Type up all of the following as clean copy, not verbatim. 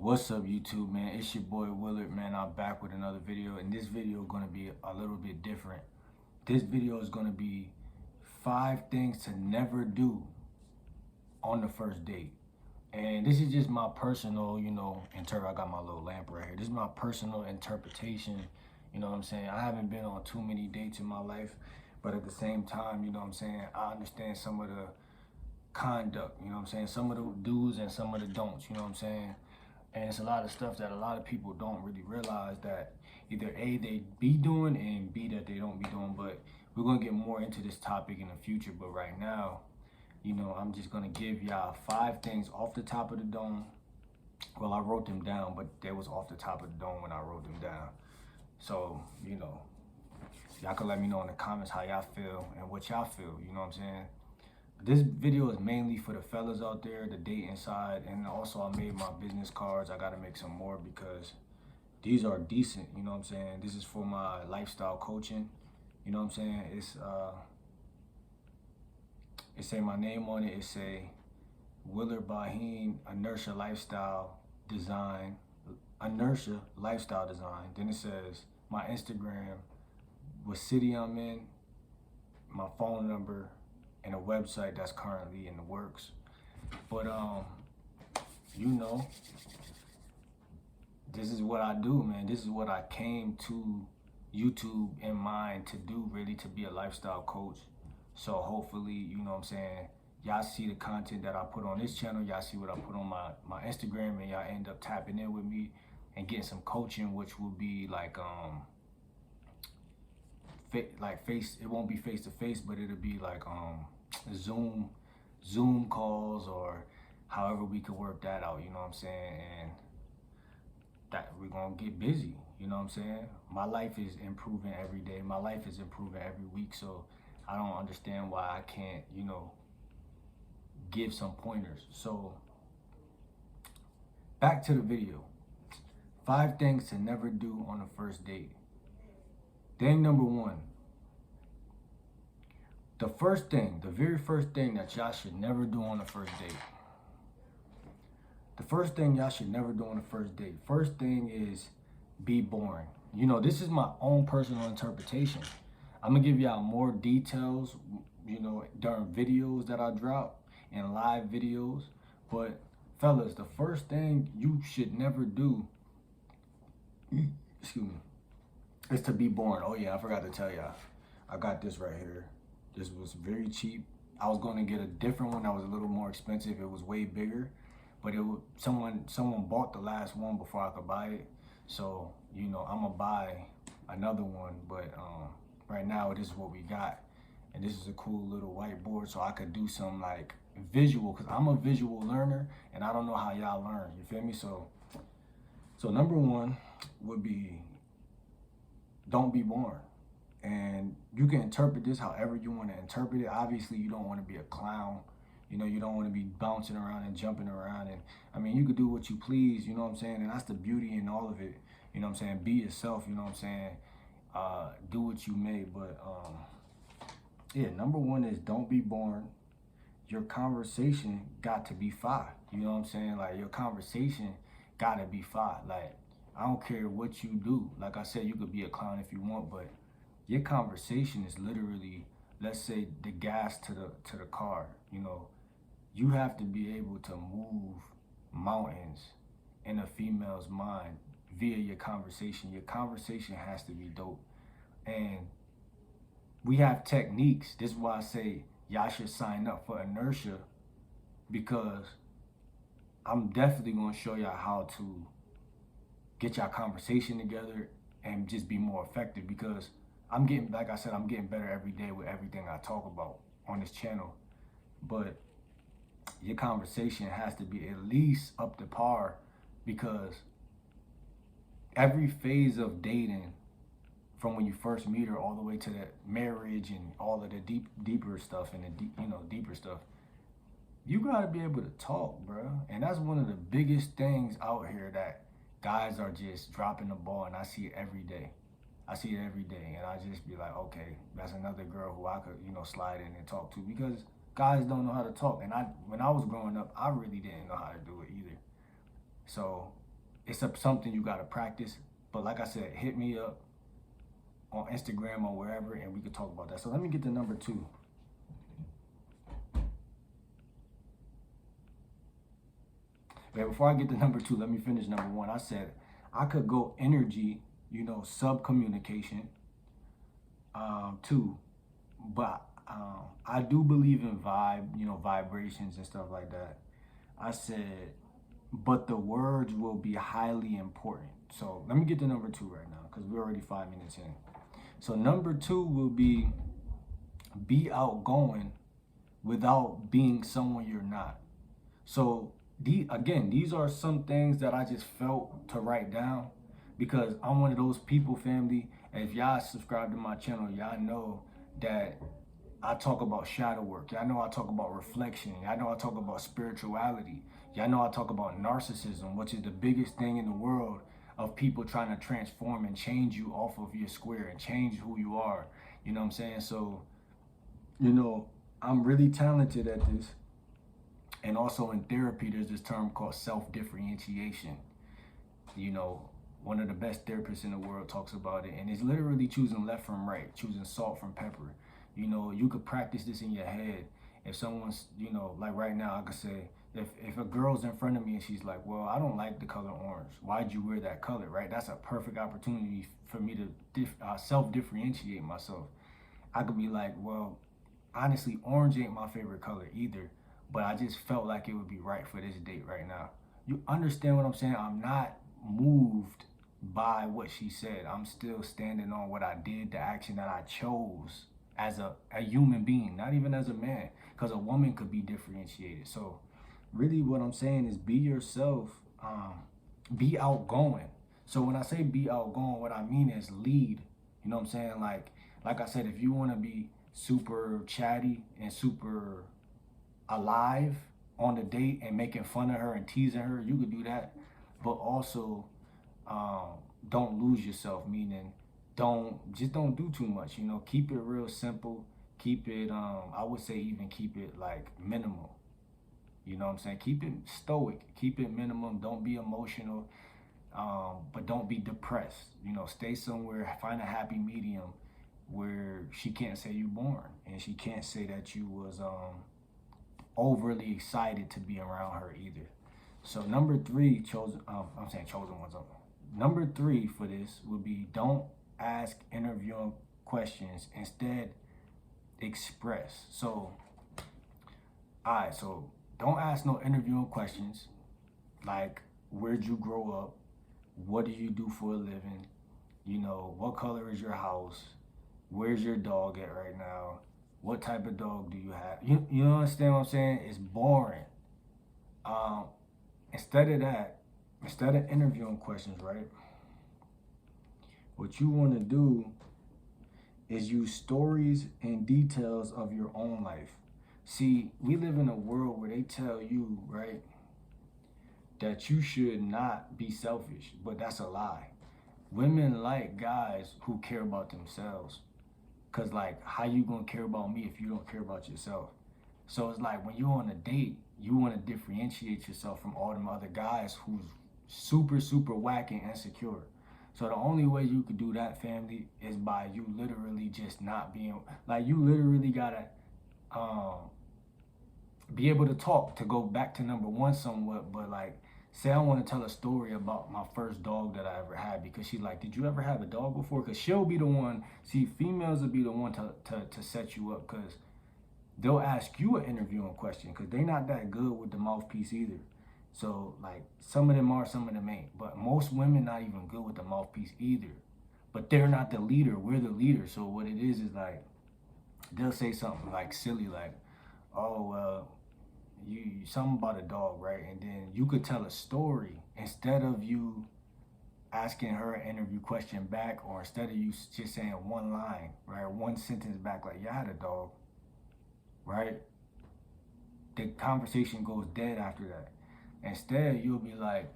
What's up, YouTube, man? It's your boy Willard, man. I'm back with another video, and this video is gonna be a little bit different. This video is gonna be 5 things to never do on the first date. And this is just my personal, I got my little lamp right here. This is my personal interpretation. You know what I'm saying? I haven't been on too many dates in my life, but at the same time, you know what I'm saying, I understand some of the conduct, you know what I'm saying? Some of the do's and some of the don'ts, you know what I'm saying? And it's a lot of stuff that a lot of people don't really realize that either A, they be doing, and B, that they don't be doing. But we're going to get more into this topic in the future. But right now, I'm just going to give y'all 5 things off the top of the dome. Well, I wrote them down, but they was off the top of the dome when I wrote them down. So, y'all can let me know in the comments how y'all feel and what y'all feel, you know what I'm saying? This video is mainly for the fellas out there, the dating side, and also I made my business cards. I gotta make some more because these are decent, you know what I'm saying? This is for my lifestyle coaching, you know what I'm saying? It say my name on it. It say Willard Baheen, Inertia Lifestyle Design. Then it says my Instagram, what city I'm in, my phone number, and a website that's currently in the works. But this is what I do, man. This is what I came to YouTube in mind to do, really, to be a lifestyle coach. So hopefully, you know what I'm saying, y'all see the content that I put on this channel, y'all see what I put on my Instagram, and y'all end up tapping in with me and getting some coaching, which will be like it won't be face to face, but it'll be like Zoom calls, or however we could work that out, you know what I'm saying? And that we're gonna get busy, you know what I'm saying? My life is improving every day. My life is improving every week, so I don't understand why I can't, give some pointers. So back to the video. 5 things to never do on the first date. Thing number 1. The very first thing that y'all should never do on the first date. The first thing y'all should never do on the first date. First thing is be boring. This is my own personal interpretation. I'm gonna give y'all more details, during videos that I drop and live videos. But fellas, the first thing you should never do, excuse me, is to be boring. Oh yeah, I forgot to tell y'all. I got this right here. This was very cheap. I was going to get a different one that was a little more expensive. It was way bigger, but someone bought the last one before I could buy it. So, I'm gonna buy another one, but right now this is what we got. And this is a cool little whiteboard, so I could do some like visual, because I'm a visual learner and I don't know how y'all learn, you feel me? So number 1 would be, don't be boring. And you can interpret this however you want to interpret it. Obviously, you don't want to be a clown. You don't want to be bouncing around and jumping around. And I mean, you could do what you please, you know what I'm saying? And that's the beauty in all of it. You know what I'm saying? Be yourself, you know what I'm saying? Do what you may. But yeah, number 1 is don't be boring. Your conversation got to be fire. You know what I'm saying? Like, your conversation got to be fire. Like, I don't care what you do. Like I said, you could be a clown if you want, but your conversation is literally, let's say, the gas to the car. You have to be able to move mountains in a female's mind via your conversation. Your conversation has to be dope. And we have techniques. This is why I say y'all should sign up for Inertia, because I'm definitely going to show y'all how to get y'all conversation together and just be more effective, because I'm getting better every day with everything I talk about on this channel. But your conversation has to be at least up to par, because every phase of dating, from when you first meet her all the way to the marriage and all of the deeper stuff and the deeper stuff, you gotta be able to talk, bro. And that's one of the biggest things out here that guys are just dropping the ball, and I see it every day. And I just be like, okay, that's another girl who I could, slide in and talk to, because guys don't know how to talk. And when I was growing up, I really didn't know how to do it either. So it's something you gotta practice. But like I said, hit me up on Instagram or wherever, and we could talk about that. So let me get to number 2. But before I get to number 2, let me finish number 1. I said I could go energy, sub communication, too, but I do believe in vibrations and stuff like that. I said, but the words will be highly important. So let me get to number 2 right now because we're already 5 minutes in. So number 2 will be outgoing without being someone you're not. So these are some things that I just felt to write down because I'm one of those people, family. And if y'all subscribe to my channel, y'all know that I talk about shadow work. Y'all know I talk about reflection. Y'all know I talk about spirituality. Y'all know I talk about narcissism, which is the biggest thing in the world of people trying to transform and change you off of your square and change who you are. You know what I'm saying? So, I'm really talented at this. And also in therapy, there's this term called self-differentiation. One of the best therapists in the world talks about it. And it's literally choosing left from right, choosing salt from pepper. You could practice this in your head. If someone's, like right now, I could say, if a girl's in front of me and she's like, well, I don't like the color orange. Why'd you wear that color, right? That's a perfect opportunity for me to self-differentiate myself. I could be like, well, honestly, orange ain't my favorite color either, but I just felt like it would be right for this date right now. You understand what I'm saying? I'm not moved by what she said. I'm still standing on what I did, the action that I chose as a human being, not even as a man, because a woman could be differentiated. So really what I'm saying is be yourself, be outgoing. So when I say be outgoing, what I mean is lead. You know what I'm saying? Like I said, if you want to be super chatty and super alive on the date and making fun of her and teasing her, you could do that. But also, don't lose yourself, meaning don't do too much. Keep it real simple. Keep it, I would say even keep it like minimal. You know what I'm saying? Keep it stoic. Keep it minimum. Don't be emotional, but don't be depressed. Stay somewhere. Find a happy medium where she can't say you born and she can't say that you was overly excited to be around her either. So number 3, chosen ones. Number 3 for this would be don't ask interviewing questions. Instead, express. So, all right. So don't ask no interviewing questions like where'd you grow up, what do you do for a living, what color is your house, where's your dog at right now, what type of dog do you have? You understand what I'm saying? It's boring. Instead of interviewing questions, right? What you want to do is use stories and details of your own life. See, we live in a world where they tell you, right, that you should not be selfish, but that's a lie. Women like guys who care about themselves. Cause how you gonna care about me if you don't care about yourself? So it's like when you're on a date, you want to differentiate yourself from all them other guys who's super, super whack and insecure. So the only way you could do that, family, is by you literally just not being, you literally gotta be able to talk, to go back to number 1 somewhat, but say I want to tell a story about my first dog that I ever had, because she's like, did you ever have a dog before? Because she'll be the one, see, females will be the one to set you up, because they'll ask you an interviewing question, because they're not that good with the mouthpiece either. So some of them are, some of them ain't, but most women not even good with the mouthpiece either. But they're not the leader, we're the leader. So what it is they'll say something silly, oh, well, you something about a dog, right? And then you could tell a story instead of you asking her an interview question back, or instead of you just saying one line, right, one sentence back, yeah, I had a dog, right? The conversation goes dead after that. Instead, you'll be like,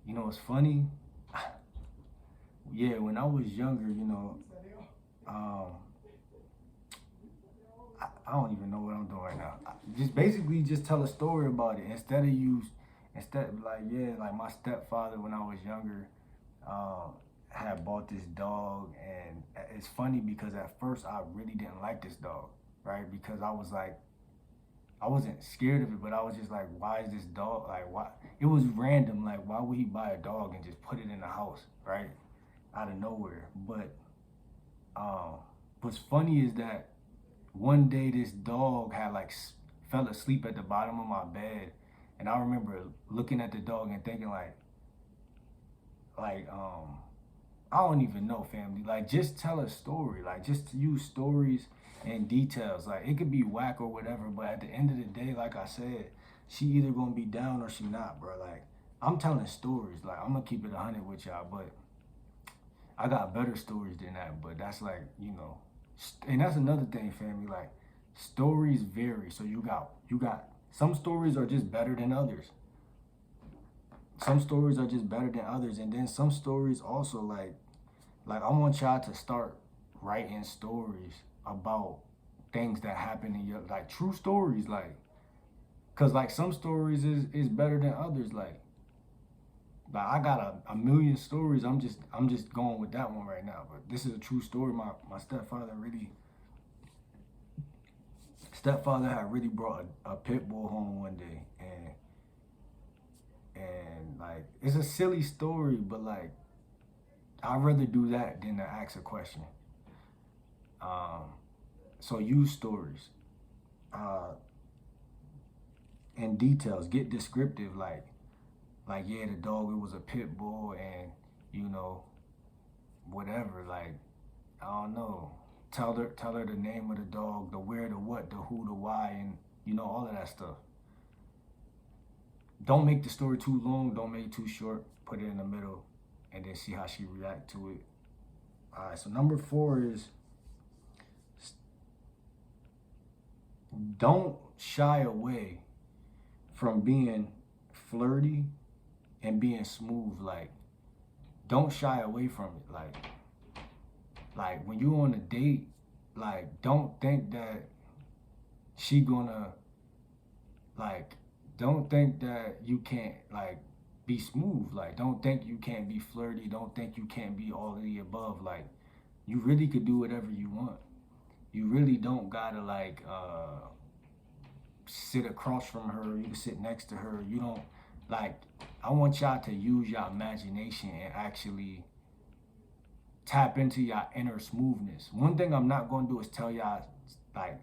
it's funny. Yeah, when I was younger, I don't even know what I'm doing right now. Just basically just tell a story about it instead of you Instead, like, yeah, like my stepfather when I was younger, um, had bought this dog, and it's funny because at first I really didn't like this dog, right? Because I was like, I wasn't scared of it, but I was just like, why is this dog like why? It was random, like why would he buy a dog and just put it in the house, right? Out of nowhere. But um, what's funny is that one day this dog had like fell asleep at the bottom of my bed, and I remember looking at the dog and thinking like I don't even know, family. Like, just tell a story. Like, just use stories and details. Like, it could be whack or whatever, but at the end of the day, like I said, she either gonna be down or she not, bro. Like, I'm telling stories. Like, I'm gonna keep it 100 with y'all, but I got better stories than that. But that's like, and that's another thing, family. Like, stories vary. So you got some stories are just better than others. Some stories are just better than others, and then some stories also like I want y'all to start writing stories about things that happen in your like true stories, like cause like some stories is better than others. Like I got a million stories. I'm just going with that one right now. But this is a true story. My stepfather had really brought a pit bull home one day, and like it's a silly story, but like I'd rather do that than to ask a question. Um, so use stories. Uh, and details. Get descriptive, like yeah, the dog it was a pit bull, and you know whatever. Like I don't know. Tell her the name of the dog, the where, the what, the who, the why, and all of that stuff. Don't make the story too long. Don't make it too short. Put it in the middle, and then see how she react to it. All right. So number 4 is don't shy away from being flirty and being smooth. Like, don't shy away from it. Like when you on a date, like don't think that she gonna like don't think that you can't like be smooth. Like don't think you can't be flirty. Don't think you can't be all of the above. Like you really could do whatever you want. You really don't gotta sit across from her. You can sit next to her. You don't like. I want y'all to use your imagination and actually tap into your inner smoothness. One thing I'm not gonna do is tell y'all like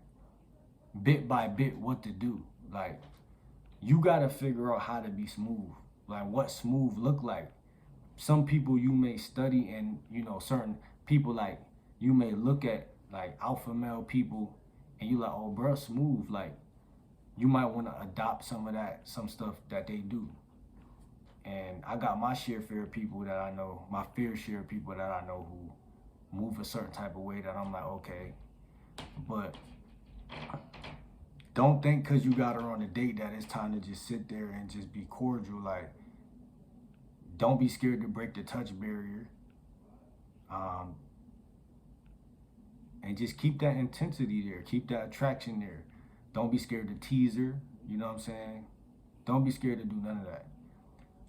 bit by bit what to do. Like you gotta figure out how to be smooth. Like what smooth look like. Some people you may study, and certain people like you may look at like alpha male people, and you like, oh bro, smooth. Like you might want to adopt some stuff that they do. And I got my fair people that I know, my fair share of people that I know who move a certain type of way that I'm like, okay. But don't think because you got her on a date that it's time to just sit there and just be cordial. Like, don't be scared to break the touch barrier. Um, and just keep that intensity there. Keep that attraction there. Don't be scared to tease her. You know what I'm saying? Don't be scared to do none of that.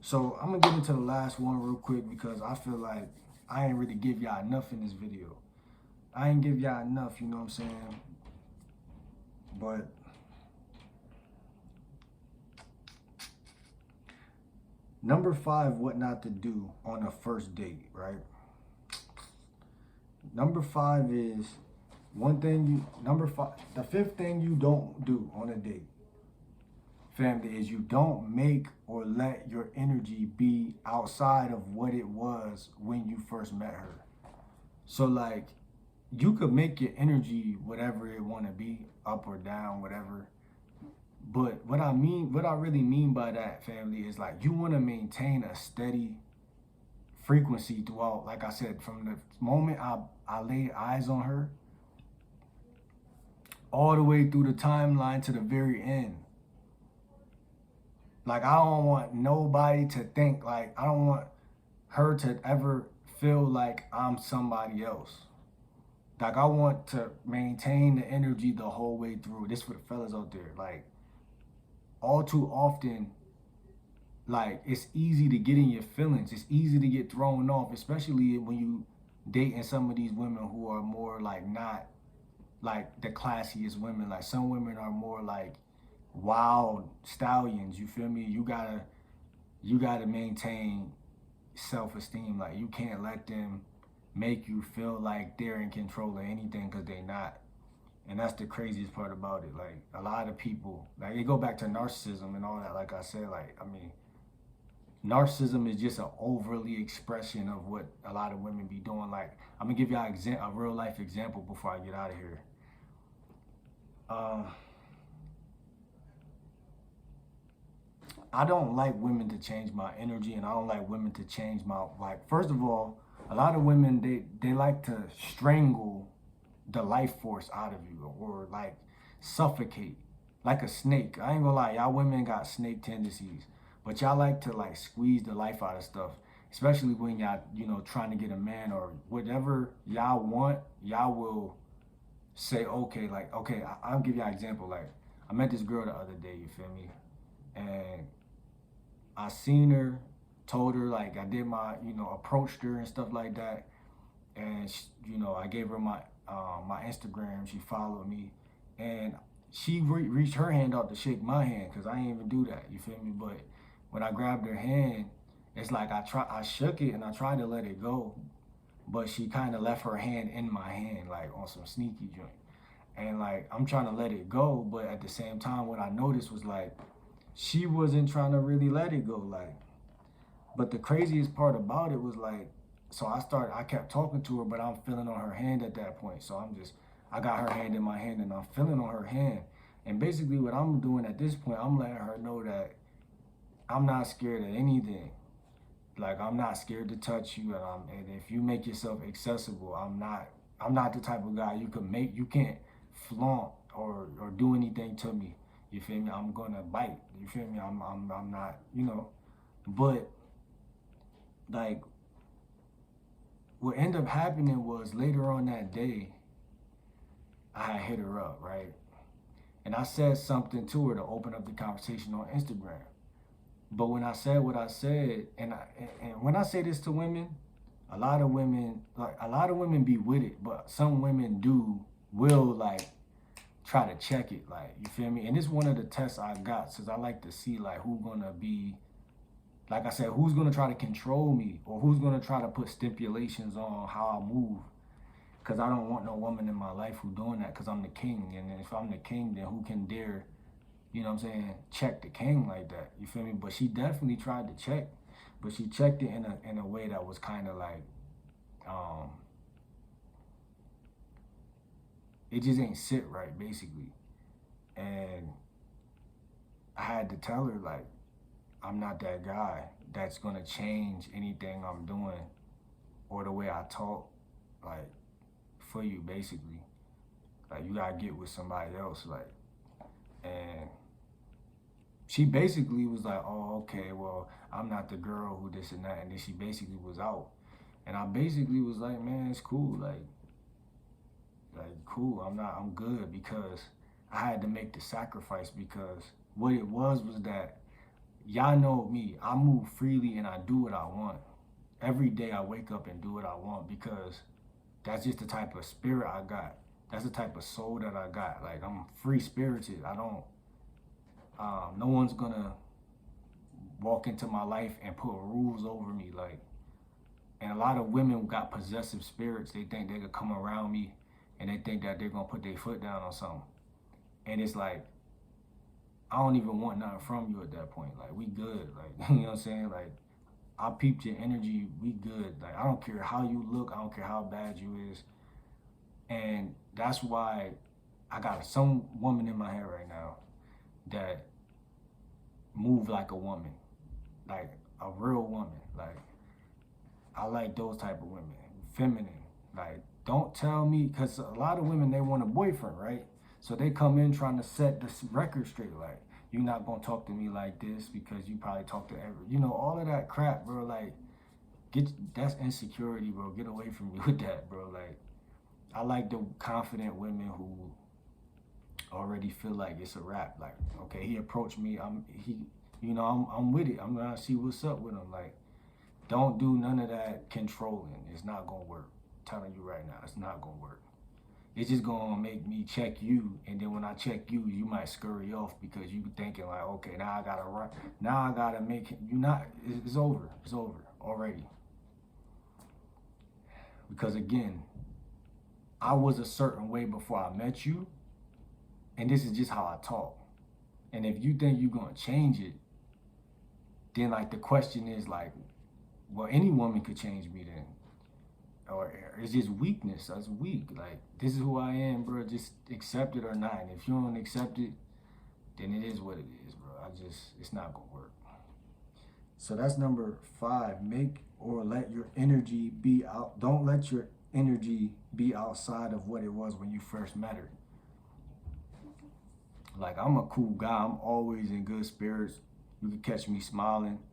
So I'm gonna get into the last one real quick because I feel like I ain't really give y'all enough in this video. I ain't give y'all enough, you know what I'm saying? But number 5, what not to do on a first date, right? Number 5 is the 5th thing you don't do on a date, family, is you don't make or let your energy be outside of what it was when you first met her. So like you could make your energy whatever it want to be, up or down, whatever. But what I really mean by that, family, is like you want to maintain a steady frequency throughout. Like I said, from the moment I laid eyes on her all the way through the timeline to the very end. Like I don't want nobody to think like, I don't want her to ever feel like I'm somebody else. Like I want to maintain the energy the whole way through. This for the fellas out there. Like all too often like it's easy to get in your feelings. It's easy to get thrown off, especially when you dating some of these women who are more like not like the classiest women. Like some women are more like wild stallions. You feel me? You gotta maintain self-esteem. Like you can't let them make you feel like they're in control of anything because they're not. And that's the craziest part about it. Like a lot of people, like it go back to narcissism and all that. Like I said, like I mean, narcissism is just an overly expression of what a lot of women be doing. Like I'm gonna give y'all a real life example before I get out of here. Uh, I don't like women to change my energy, and I don't like women to change my like. First of all, a lot of women they like to strangle the life force out of you, or like suffocate like a snake. I ain't gonna lie, y'all women got snake tendencies, but y'all like to like squeeze the life out of stuff, especially when y'all trying to get a man or whatever y'all want. Y'all will say okay, like okay, I'll give y'all an example. Like I met this girl the other day, you feel me, and I seen her, told her like I did my, approached her and stuff like that, and I gave her my Instagram. She followed me, and she reached her hand out to shake my hand because I didn't even do that. You feel me? But when I grabbed her hand, it's like I shook it and I tried to let it go, but she kind of left her hand in my hand like on some sneaky joint, and like I'm trying to let it go, but at the same time, what I noticed was like she wasn't trying to really let it go. Like, but the craziest part about it was like, so I kept talking to her, but I'm feeling on her hand at that point. So I got her hand in my hand and I'm feeling on her hand. And basically what I'm doing at this point, I'm letting her know that I'm not scared of anything. Like I'm not scared to touch you, and if you make yourself accessible, I'm not the type of guy you can't flaunt or do anything to me. You feel me? I'm gonna bite. You feel me? I'm not, But like what ended up happening was later on that day, I had hit her up, right? And I said something to her to open up the conversation on Instagram. But when I said what I said, and when I say this to women, a lot of women be with it, but some women will like try to check it, like you feel me? And it's one of the tests I got, since I like to see like who gonna be, like I said, who's gonna try to control me or who's gonna try to put stipulations on how I move. Cause I don't want no woman in my life who doing that. Cause I'm the king, and if I'm the king, then who can dare, check the king like that? You feel me? But she definitely tried to check, but she checked it in a way that was kind of like, um, it just ain't sit right, basically. And I had to tell her like, I'm not that guy that's gonna change anything I'm doing or the way I talk, like for you, basically. Like you gotta get with somebody else, like. And she basically was like, oh, okay, well, I'm not the girl who this and that. And then she basically was out. And I basically was like, man, it's cool. Like cool. I'm good, because I had to make the sacrifice, because what it was that y'all know me. I move freely and I do what I want. Every day I wake up and do what I want, because that's just the type of spirit I got. That's the type of soul that I got. Like I'm free spirited. I don't no one's gonna walk into my life and put rules over me. Like, and a lot of women got possessive spirits. They think they could come around me and they think that they're gonna put their foot down on something. And it's like, I don't even want nothing from you at that point. Like, we good. Like, you know what I'm saying? Like, I peeped your energy. We good. Like, I don't care how you look. I don't care how bad you is. And that's why I got some woman in my head right now that move like a woman, like a real woman. Like, I like those type of women, feminine. Like, don't tell me, because a lot of women, they want a boyfriend, right? So they come in trying to set this record straight. Like, you're not gonna talk to me like this because you probably talk to all of that crap, bro. Like, that's insecurity, bro. Get away from me with that, bro. Like, I like the confident women who already feel like it's a wrap. Like, okay, he approached me. You know, I'm with it. I'm gonna see what's up with them. Like, don't do none of that controlling. It's not gonna work. I'm telling you right now, it's not gonna work. It's just gonna make me check you, and then when I check you, you might scurry off because you thinking like, okay, now I gotta run. Now I gotta make it. You not. It's over. It's over already. Because again, I was a certain way before I met you, and this is just how I talk. And if you think you're gonna change it, then like the question is like, well, any woman could change me then, or it's just weakness. That's weak. Like this is who I am, bro. Just accept it or not. And if you don't accept it, then it is what it is, bro. It's not gonna work. So that's number 5. Make or let your energy be out. Don't let your energy be outside of what it was when you first met her. Like I'm a cool guy. I'm always in good spirits. You can catch me smiling.